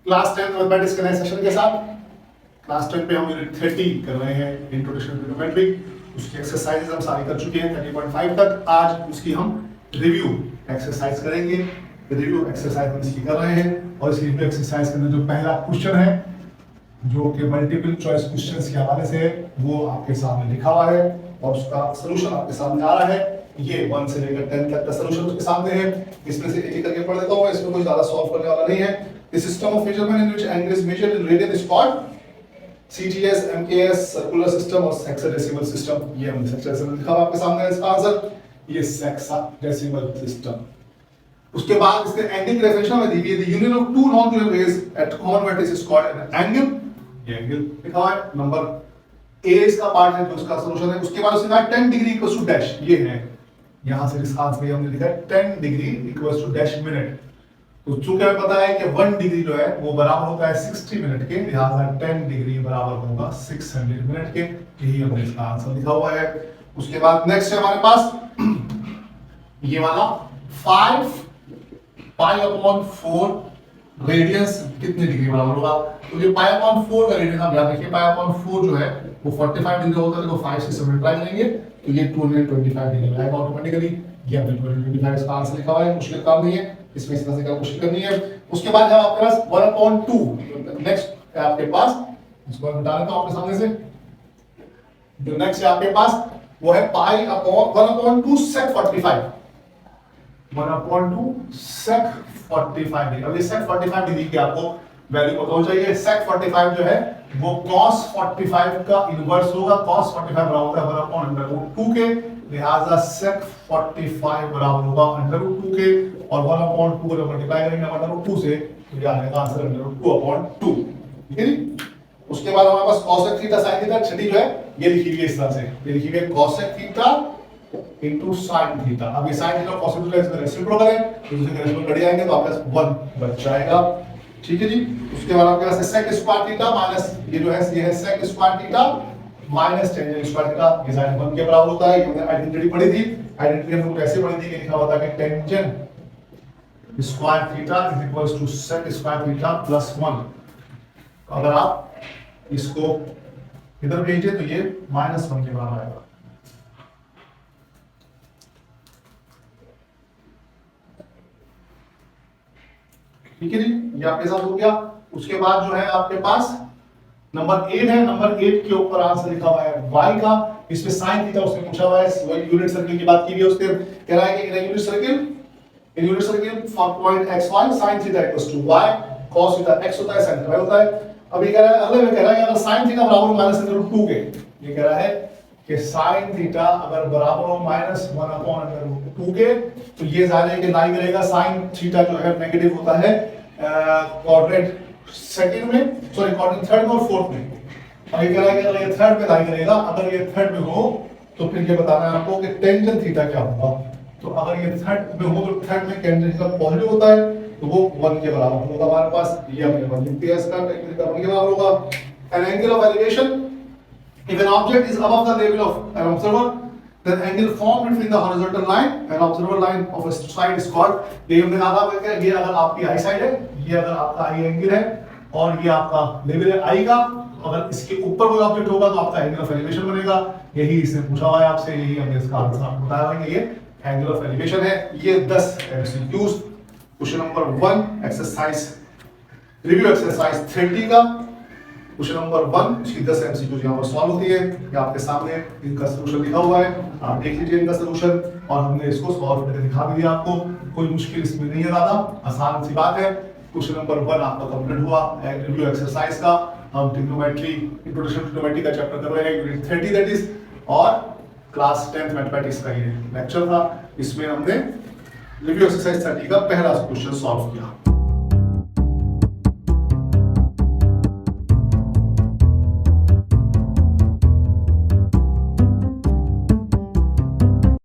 Class 10 mathematics के नए session के साथ क्लास 10 पे हम यूनिट 30 कर रहे हैं, इंट्रोडक्शन टू ज्योमेट्री। उसकी एक्सरसाइजेज हम सारी कर चुके हैं 30.5 तक। आज उसकी हम रिव्यू एक्सरसाइज करेंगे। रिव्यू एक्सरसाइज हम इसकी कर रहे हैं और इस रिव्यू एक्सरसाइज के अंदर जो पहला क्वेश्चन है जो कि मल्टीपल चॉइस क्वेश्चंस के हवाले से है वो आपके सामने लिखा हुआ है और उसका सलूशन आपके सामने आ रहा है। ये 1 से लेकर 10 तक का सलूशन उसके सामने है। इसमें से एक-एक करके पढ़ देता हूं, इसमें कोई ज्यादा सॉल्व करने वाला नहीं है। The system of measurement in which angle is measured in radian is called CTS, MKS, circular system और hexadecimal system। ये हमने hexadecimal लिखा हुआ आपके सामने इसका आंसर, ये hexadecimal system। उसके बाद इसके एंगल की डेफिनेशन में दी हुई है, the union of two non-linear rays at common vertex is called an angle। ये एंगल लिखा हुआ है। नंबर ए इसका पार्ट है जो उसका सॉल्यूशन है। उसके बाद उसने कहा 10 डिग्री इक्वल्स टू डैश, ये है यहां से इस आंसर में हमने लिखा है 10 degree equals to dash minute. तो चूंकि हमें पता है कि 1 डिग्री जो है वो बराबर होता है 60 मिनट के, लिहाजा 10 डिग्री बराबर होगा 600 मिनट के। यही हमने इसका आंसर लिखा हुआ है। उसके बाद नेक्स्ट है हमारे पास ये वाला 5 पाई अपॉन 4 रेडियस कितने डिग्री बराबर होगा। तो ये पाई अपॉन 4 का रेडियस आप याद रखिए, पाई अपॉन 4 जो है वो 45 डिग्री होता है। तो 5 से मल्टीप्लाई करेंगे तो ये 225 डिग्री आएगा ऑटोमेटिकली। ये हमने 225 इसका आंसर लिखा हुआ है, मुश्किल काम नहीं है, इसमें इस तरह से कैलकुलेशन करनी है। उसके बाद है आपके पास 1/2। नेक्स्ट है आपके पास, इसको मैं बता देता हूं आपके सामने से। जो नेक्स्ट है आपके पास वो है pi upon 1/2 sec 45। 1/2 sec 45 degree. अब ये sec 45 डिग्री की आपको वैल्यू पता होना चाहिए। sec 45 जो है वो cos 45 का इनवर्स होगा। cos 45 बराबर होता है 1/√2 के, लिहाजा sec 45 बराबर होगा √2 के और 1/2 को मल्टीप्लाई करेंगे √2 से तो ये आएगा आंसर √2/2। ठीक है जी। उसके बाद हमारे पास cosec थीटा sin थीटा छठी जो है ये लिखी हुई है इस तरह से, ये लिखी हुई है cosec theta into sin theta. अब ये sin थीटा cosec थीटा इसमें रेसिप्रोकल है तो दूसरे रेसिप्रोकल कट जाएंगे तो आपके पास 1 बच जाएगा। ठीक है जी। उसके बाद आपके पास sec स्क्वायर थीटा माइनस ये जो है ये है sec square theta minus tangent square theta, ये साइन 1 के बराबर होता है। ये हमने आइडेंटिटी पढ़ी थी। आइडेंटिटी हमने कुछ ऐसे पढ़ी थी कि लिखा होता है कि tangent square theta is equals to sec square theta plus 1। अगर आप इसको इधर भेजिए तो ये -1 के बराबर आएगा। ठीक है जी, ये आपके साथ हो गया। उसके बाद जो है आपके पास नंबर 8 है। नंबर 8 के ऊपर आंसर लिखा हुआ है y का। इसमें sin थीटा उसने पूछा हुआ है, यूनिट सर्कल की बात की हुई है। उसने कह रहा है कि in unit circle for point xy sin theta equals to y cos theta x होता है sin थीटा y होता है। अब ये कह रहा है, अगले में कह रहा है कि अगर sin थीटा बराबर -√2 के, ये कह रहा है कि sin थीटा अगर बराबर हो -1/√2 के तो ये जाहिर है कि लाई करेगा। sin थीटा जो है नेगेटिव होता है क्वाड्रेंट सेकंड में, सॉरी क्वाड्रेंट थर्ड में और फोर्थ में। और ये कह रहा है कि अगर ये थर्ड में लाई करेगा, अगर ये थर्ड में हो तो फिर ये बताना है आपको कि टेंजेंट थीटा क्या होगा। तो अगर ये थर्ड में हो तो थर्ड में टेंजेंट थीटा पॉजिटिव होता है तो वो 1 के बराबर होगा हमारे पास। ये हमने 1 लिख दिया, इसका टेंजेंट थीटा 1 के बराबर होगा। An angle of elevation if an object is above the level of an observer, then angle formed between the horizontal line and observer line of a side is called। ये हमने कहा था कि ये अगर आपकी आई साइड है, ये अगर आपका आई एंगल है और ये आपका लेवल है आई का, अगर इसके ऊपर कोई ऑब्जेक्ट होगा तो आपका एंगल ऑफ एलिवेशन बनेगा। यही इसने पूछा हुआ है आपसे, यही हमने इसका आंसर आपको बताया है कि ये एंगल ऑफ एलिवेशन है। ये 10 MCQs question number 1 exercise review exercise 30 का क्वेश्चन नंबर 1 इसकी 10 एमसीक्यूज यहां पर सॉल्व होती है। ये आपके सामने इनका सॉल्यूशन लिखा हुआ है, आप देख लीजिए इनका सॉल्यूशन और हमने इसको सॉल्व करके दिखा भी दिया आपको। कोई मुश्किल इसमें नहीं है, ज्यादा आसान सी बात है। क्वेश्चन नंबर 1 आपका कंप्लीट हुआ रिव्यू एक्सरसाइज का। हम ट्रिग्नोमेट्री इंट्रोडक्शन टू ट्रिग्नोमेट्री का चैप्टर कर रहे हैं यूनिट 30 दैट इज, और क्लास 10th मैथमेटिक्स का ये लेक्चर था। इसमें हमने रिव्यू एक्सरसाइज 30 का पहला क्वेश्चन सॉल्व किया।